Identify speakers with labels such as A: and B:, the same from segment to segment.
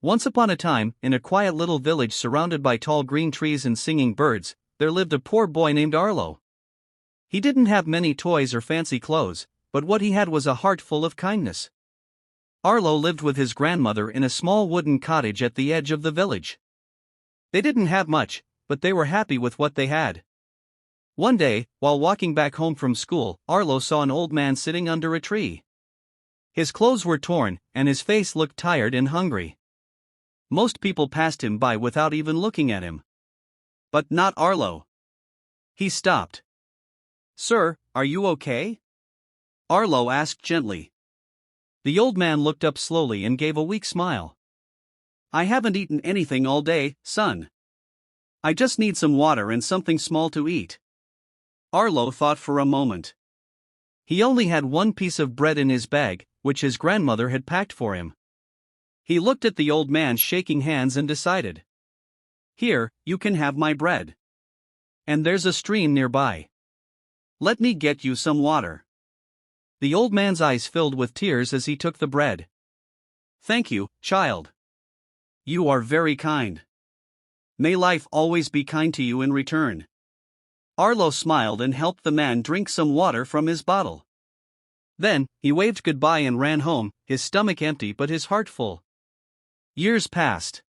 A: Once upon a time, in a quiet little village surrounded by tall green trees and singing birds, there lived a poor boy named Arlo. He didn't have many toys or fancy clothes, but what he had was a heart full of kindness. Arlo lived with his grandmother in a small wooden cottage at the edge of the village. They didn't have much, but they were happy with what they had. One day, while walking back home from school, Arlo saw an old man sitting under a tree. His clothes were torn, and his face looked tired and hungry. Most people passed him by without even looking at him. But not Arlo. He stopped. "Sir, are you okay?" Arlo asked gently. The old man looked up slowly and gave a weak smile. "I haven't eaten anything all day, son. I just need some water and something small to eat." Arlo thought for a moment. He only had one piece of bread in his bag, which his grandmother had packed for him. He looked at the old man shaking hands and decided. "Here, you can have my bread. And there's a stream nearby. Let me get you some water." The old man's eyes filled with tears as he took the bread. "Thank you, child. You are very kind. May life always be kind to you in return." Arlo smiled and helped the man drink some water from his bottle. Then, he waved goodbye and ran home, his stomach empty but his heart full. Years passed.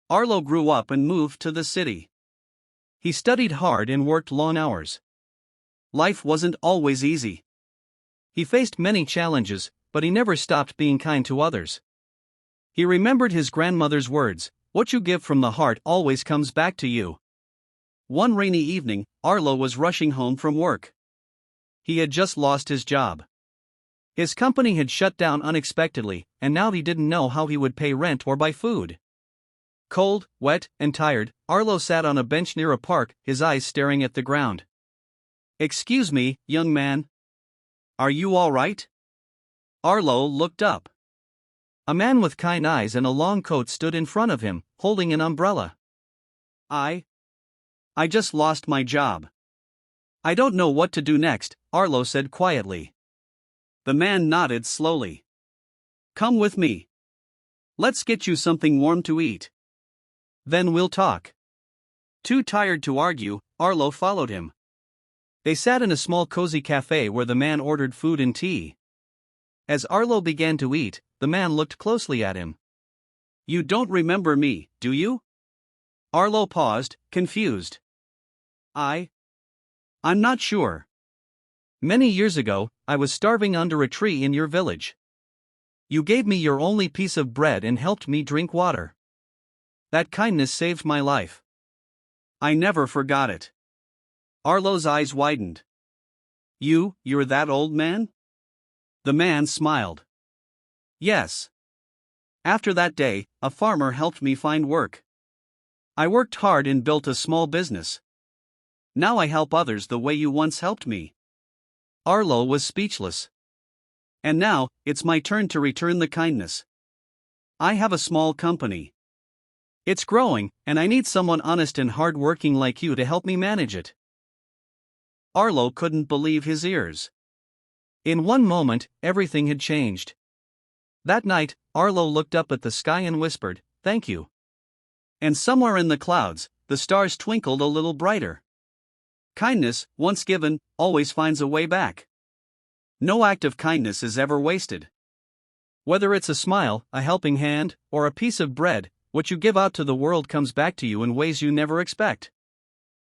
A: Arlo grew up and moved to the city. He studied hard and worked long hours. Life wasn't always easy. He faced many challenges, but he never stopped being kind to others. He remembered his grandmother's words, "What you give from the heart always comes back to you." One rainy evening, Arlo was rushing home from work. He had just lost his job. His company had shut down unexpectedly, and now he didn't know how he would pay rent or buy food. Cold, wet, and tired, Arlo sat on a bench near a park, his eyes staring at the ground. "Excuse me, young man. Are you all right?" Arlo looked up. A man with kind eyes and a long coat stood in front of him, holding an umbrella. I just lost my job. I don't know what to do next," Arlo said quietly. The man nodded slowly. "Come with me. Let's get you something warm to eat. Then we'll talk." Too tired to argue, Arlo followed him. They sat in a small cozy cafe where the man ordered food and tea. As Arlo began to eat, the man looked closely at him. "You don't remember me, do you?" Arlo paused, confused. I'm not sure. Many years ago, I was starving under a tree in your village. You gave me your only piece of bread and helped me drink water. That kindness saved my life. I never forgot it." Arlo's eyes widened. You're that old man?" The man smiled. "Yes. After that day, a farmer helped me find work. I worked hard and built a small business. Now I help others the way you once helped me." Arlo was speechless. "And now, it's my turn to return the kindness. I have a small company. It's growing, and I need someone honest and hard-working like you to help me manage it." Arlo couldn't believe his ears. In one moment, everything had changed. That night, Arlo looked up at the sky and whispered, "Thank you." And somewhere in the clouds, the stars twinkled a little brighter. Kindness, once given, always finds a way back. No act of kindness is ever wasted. Whether it's a smile, a helping hand, or a piece of bread, what you give out to the world comes back to you in ways you never expect.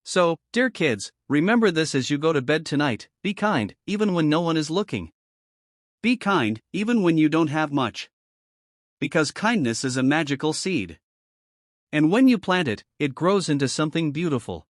A: So, dear kids, remember this as you go to bed tonight: be kind, even when no one is looking. Be kind, even when you don't have much. Because kindness is a magical seed. And when you plant it, it grows into something beautiful.